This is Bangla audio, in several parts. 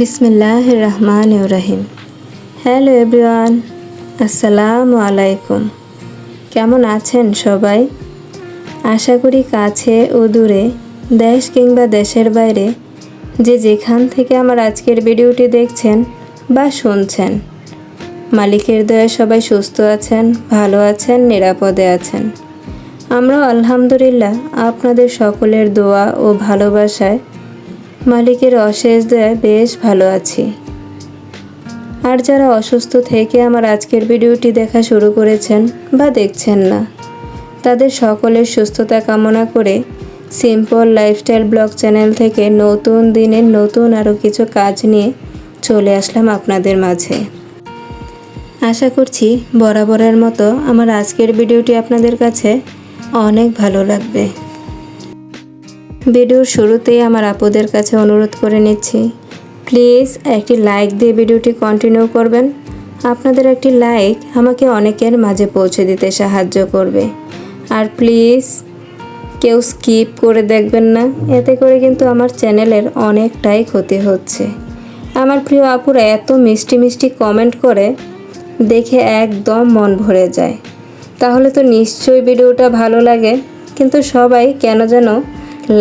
বিসমিল্লাহির রহমানির রহিম। হ্যালো এভরিওয়ান, আসসালামু আলাইকুম। কেমন আছেন সবাই? আশা করি কাছে ও দূরে, দেশ কিংবা দেশের বাইরে যে যেখান থেকে আমার আজকের ভিডিওটি দেখছেন বা শুনছেন, মালিকের দয়ায় সবাই সুস্থ আছেন, ভালো আছেন, নিরাপদে আছেন। আমরাও আলহামদুলিল্লাহ আপনাদের সকলের দোয়া ও ভালোবাসায় মালিকের অশেষ দয়ায় বেশ ভালো আছি। আর যারা অসুস্থ থেকে আমার আজকের ভিডিওটি দেখা শুরু করেছেন বা দেখছেন না, তাদের সকলের সুস্থতা কামনা করে সিম্পল লাইফস্টাইল ব্লগ চ্যানেল থেকে নতুন দিনের নতুন আরও কিছু কাজ নিয়ে চলে আসলাম আপনাদের মাঝে। আশা করছি বরাবরের মতো আমার আজকের ভিডিওটি আপনাদের কাছে অনেক ভালো লাগবে। ভিডিওর শুরুতেই আমার আপুদের কাছে অনুরোধ করে নিচ্ছি, প্লিজ একটি লাইক দিয়ে ভিডিওটি কন্টিনিউ করবেন। আপনাদের একটি লাইক আমাকে অনেকের মাঝে পৌঁছে দিতে সাহায্য করবে। আর প্লিজ কেউ স্কিপ করে দেখবেন না, এতে করে কিন্তু আমার চ্যানেলের অনেকটাই ক্ষতি হচ্ছে। আমার প্রিয় আপুরা এত মিষ্টি মিষ্টি কমেন্ট করে, দেখে একদম মন ভরে যায়। তাহলে তো নিশ্চয়ই ভিডিওটা ভালো লাগে, কিন্তু সবাই কেন যেন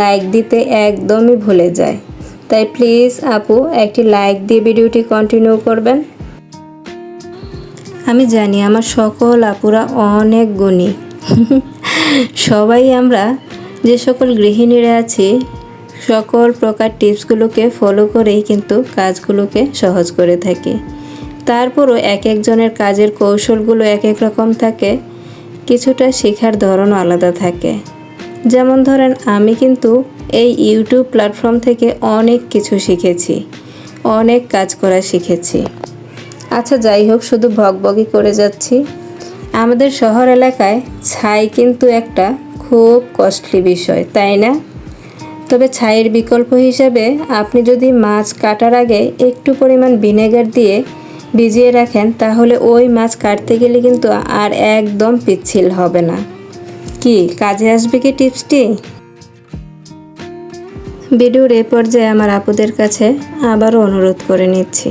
লাইক দিতে একদমই ভুলে যায়। তাই প্লিজ আপু একটি লাইক দিয়ে ভিডিওটি কন্টিনিউ করবেন। আমি জানি আমার সকল আপুরা অনেক গুণী। সবাই আমরা যে সকল গৃহিণীরা আছি, সকল প্রকার টিপসগুলোকে ফলো করেই কিন্তু কাজগুলোকে সহজ করে থাকি। তারপরও এক একজনের কাজের কৌশলগুলো এক এক রকম থাকে, কিছুটা শেখার ধরনও আলাদা থাকে। যেমন ধরেন, আমি কিন্তু এই ইউটিউব প্ল্যাটফর্ম থেকে অনেক কিছু শিখেছি, অনেক কাজ করা শিখেছি। আচ্ছা যাই হোক, শুধু ভগভগই করে যাচ্ছি। আমাদের শহর এলাকায় ছাই কিন্তু একটা খুব কস্টলি বিষয়, তাই না? তবে ছাইয়ের বিকল্প হিসেবে আপনি যদি মাছ কাটার আগে একটু পরিমাণ ভিনেগার দিয়ে ভিজিয়ে রাখেন, তাহলে ওই মাছ কাটতে গেলে কিন্তু আর একদম পিচ্ছিল হবে না। কি কাজে আসবে কি টিপসটি? ভিডিওর এই পর্যায়ে আমার আপুদের কাছে আবারও অনুরোধ করে নিচ্ছি,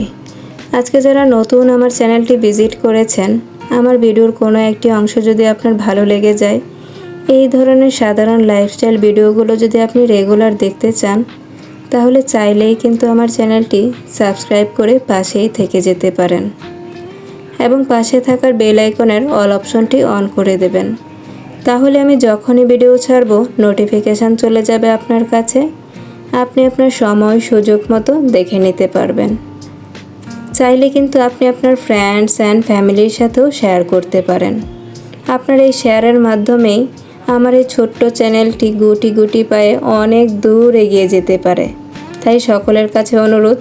আজকে যারা নতুন আমার চ্যানেলটি ভিজিট করেছেন, আমার ভিডিওর কোনো একটি অংশ যদি আপনার ভালো লেগে যায়, এই ধরনের সাধারণ লাইফস্টাইল ভিডিওগুলো যদি আপনি রেগুলার দেখতে চান, তাহলে চাইলেই কিন্তু আমার চ্যানেলটি সাবস্ক্রাইব করে পাশেই থেকে যেতে পারেন এবং পাশে থাকার বেল আইকনের অল অপশনটি অন করে দেবেন। তাহলে আমি যখনই ভিডিও ছাড়ব, নোটিফিকেশান চলে যাবে আপনার কাছে, আপনি আপনার সময় সুযোগ মতো দেখে নিতে পারবেন। চাইলে কিন্তু আপনি আপনার ফ্রেন্ডস অ্যান্ড ফ্যামিলির সাথেও শেয়ার করতে পারেন। আপনার এই শেয়ারের মাধ্যমেই আমার এই ছোট্ট চ্যানেলটি গুটি গুটি পায়ে অনেক দূর এগিয়ে যেতে পারে। তাই সকলের কাছে অনুরোধ,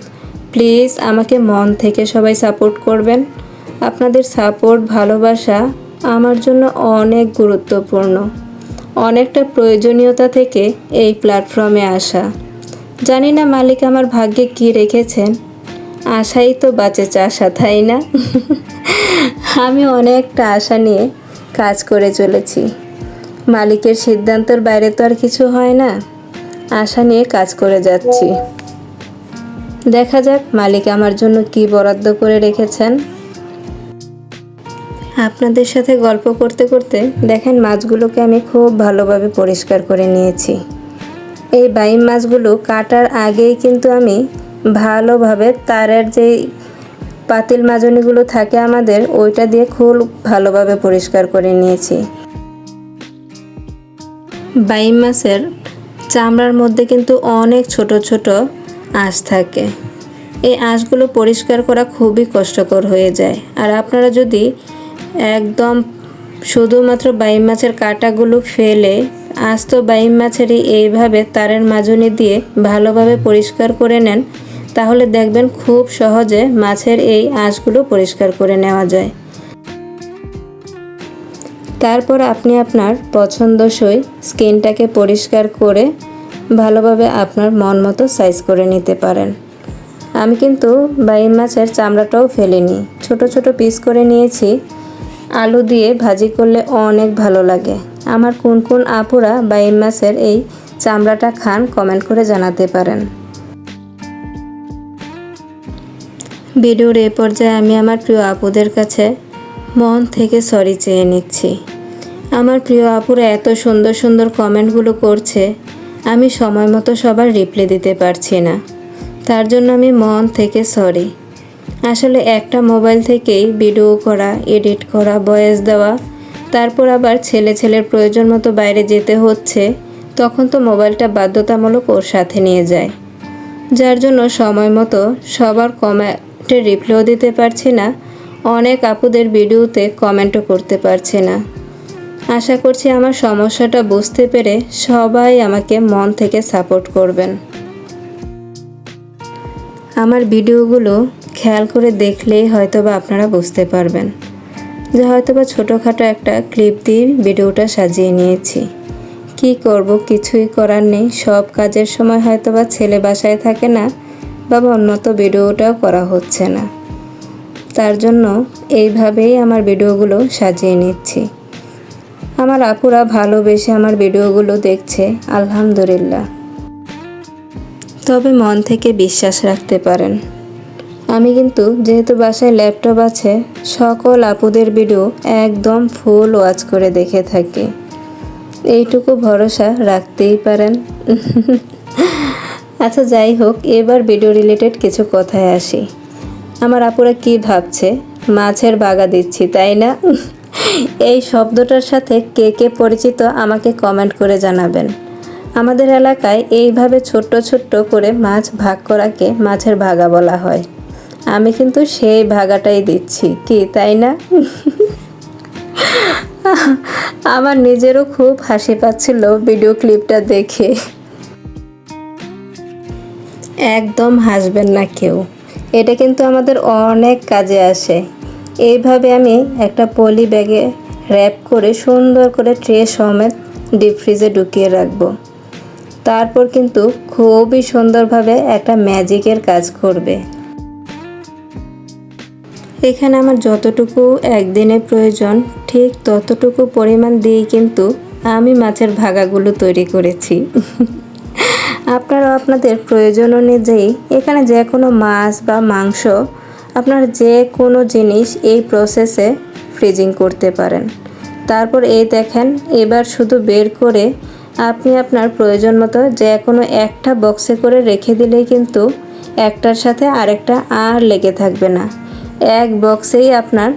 প্লিজ আমাকে মন থেকে সবাই সাপোর্ট করবেন। আপনাদের সাপোর্ট, ভালোবাসা আমার জন্য অনেক গুরুত্বপূর্ণ। অনেকটা প্রয়োজনীয়তা থেকে এই প্ল্যাটফর্মে আসা। জানি না মালিক আমার ভাগ্যে কি রেখেছেন, আশাই তো বাঁচে চাষা, তাই না? আমি অনেকটা আশা নিয়ে কাজ করে চলেছি। মালিকের সিদ্ধান্তের বাইরে তো আর কিছু হয় না, আশা নিয়ে কাজ করে যাচ্ছি। দেখা যাক মালিক আমার জন্য কি বরাদ্দ করে রেখেছেন। আপনাদের সাথে গল্প করতে করতে দেখেন মাছগুলোকে আমি খুব ভালোভাবে পরিষ্কার করে নিয়েছি। এই বাইম মাছগুলো কাটার আগেই কিন্তু আমি ভালোভাবে তারের যেই পাতিল মাজনিগুলো থাকে আমাদের, ওইটা দিয়ে খুব ভালোভাবে পরিষ্কার করে নিয়েছি। বাইম মাছের চামড়ার মধ্যে কিন্তু অনেক ছোট ছোট আঁশ থাকে। এই আঁশগুলো পরিষ্কার করা খুবই কষ্টকর হয়ে যায়। আর আপনারা যদি একদম শুধুমাত্র বাইম মাছের কাঁটাগুলো ফেলে আস্ত বাইম মাছেরই এইভাবে তারের মাজনি দিয়ে ভালোভাবে পরিষ্কার করে নেন, তাহলে দেখবেন খুব সহজে মাছের এই আঁশগুলো পরিষ্কার করে নেওয়া যায়। তারপর আপনি আপনার পছন্দসই স্কিনটাকে পরিষ্কার করে ভালোভাবে আপনার মন মতো সাইজ করে নিতে পারেন। আমি কিন্তু বাইম মাছের চামড়াটাও ফেলিনি, ছোট ছোট পিস করে নিয়েছি। আলু দিয়ে ভাজি করলে অনেক ভালো লাগে। আমার কোন কোন আপুরা বাইম মাছের এই চামড়াটা খান, কমেন্ট করে জানাতে পারেন। ভিডিওর এই পর্যায়ে আমি আমার প্রিয় আপুদের কাছে মন থেকে সরি চেয়ে নিচ্ছি। আমার প্রিয় আপুরা এত সুন্দর সুন্দর কমেন্টগুলো করছে, আমি সময় মতো সবার রিপ্লাই দিতে পারছি না, তার জন্য আমি মন থেকে সরি। আসলে একটা মোবাইল থেকেই ভিডিও করা, এডিট করা, ভয়েস দেওয়া, তারপর আবার ছেলের প্রয়োজন মতো বাইরে যেতে হচ্ছে, তখন তো মোবাইলটা বাধ্যতামূলক ওর সাথে নিয়ে যায়, যার জন্য সময় মতো সবার কমেন্টে রিপ্লাইও দিতে পারছি না, অনেক আপুদের ভিডিওতে কমেন্টও করতে পারছি না। আশা করছি আমার সমস্যাটা বুঝতে পেরে সবাই আমাকে মন থেকে সাপোর্ট করবেন। আমার ভিডিওগুলো খেয়াল করে দেখলেই হয়তোবা আপনারা বুঝতে পারবেন যে হয়তোবা ছোটোখাটো একটা ক্লিপ দিয়ে ভিডিওটা সাজিয়ে নিয়েছি। কি করব, কিছুই করার নেই, সব কাজের সময় হয়তোবা ছেলে বাসায় থাকে না বা উন্নত ভিডিওটাও করা হচ্ছে না, তার জন্য এইভাবেই আমার ভিডিওগুলো সাজিয়ে নিচ্ছি। আমার আপুরা ভালোবেসে আমার ভিডিওগুলো দেখছে, আলহামদুলিল্লাহ। তবে মন থেকে বিশ্বাস রাখতে পারেন, আমি কিন্তু যেহেতু বাসায় ল্যাপটপ আছে, সকল আপুদের ভিডিও একদম ফুল ওয়াচ করে দেখে থাকি, এইটুকু ভরসা রাখতেই পারেন। আচ্ছা যাই হোক, এবার ভিডিও রিলেটেড কিছু কথায় আসি। আমার আপুরা কি ভাবছে, মাছের বাগা দিচ্ছি তাই না? এই শব্দটার সাথে কে কে পরিচিত আমাকে কমেন্ট করে জানাবেন। আমাদের এলাকায় এইভাবে ছোট্ট ছোট্ট করে মাছ ভাগ করাকে মাছের ভাগা বলা হয়। আমি কিন্তু সেই ভাগাটাই দিচ্ছি, কি তাই না? আমার নিজেরও খুব হাসি পাচ্ছিল ভিডিও ক্লিপটা দেখে। একদম হাসবেন না কেউ, এটা কিন্তু আমাদের অনেক কাজে আসে। এইভাবে আমি একটা পলি ব্যাগে র্যাপ করে সুন্দর করে ট্রে সমেত ডিপ ফ্রিজে ঢুকিয়ে রাখবো। তারপর কিন্তু খুবই সুন্দরভাবে একটা ম্যাজিকের কাজ করবে। এখানে আমার যতটুকু একদিনে প্রয়োজন ঠিক ততটুকু পরিমাণ দিয়েই কিন্তু আমি মাছের ভাগাগুলো তৈরি করেছি। আপনারাও আপনাদের প্রয়োজন অনুযায়ী এখানে যে কোনো মাছ বা মাংস, আপনার যে কোনো জিনিস এই প্রসেসে ফ্রিজিং করতে পারেন। তারপর এই দেখেন, এবার শুধু বের করে আপনি আপনার প্রয়োজন মতো যে কোনো একটা বক্সে করে রেখে দিলেই কিন্তু একটার সাথে আরেকটা আর লেগে থাকবে না, এক বক্সেই আপনার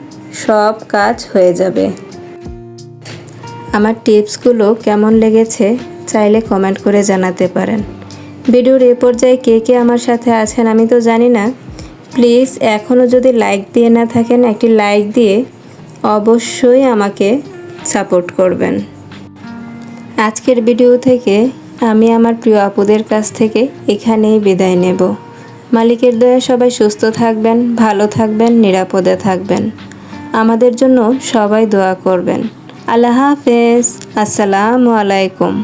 সব কাজ হয়ে যাবে। আমার টিপসগুলো কেমন লেগেছে চাইলে কমেন্ট করে জানাতে পারেন। ভিডিওর এ পর্যায়ে কে কে আমার সাথে আছেন আমি তো জানি না, প্লিজ এখনও যদি লাইক দিয়ে না থাকেন একটি লাইক দিয়ে অবশ্যই আমাকে সাপোর্ট করবেন। আজকের ভিডিও থেকে আমি আমার প্রিয় আপুদের কাছ থেকে এখানেই বিদায় নেব। মালিকের দয়ায় সবাই সুস্থ থাকবেন, ভালো থাকবেন, নিরাপদে থাকবেন। আমাদের জন্য সবাই দোয়া করবেন। আল্লাহ হাফেজ। আসসালামু আলাইকুম।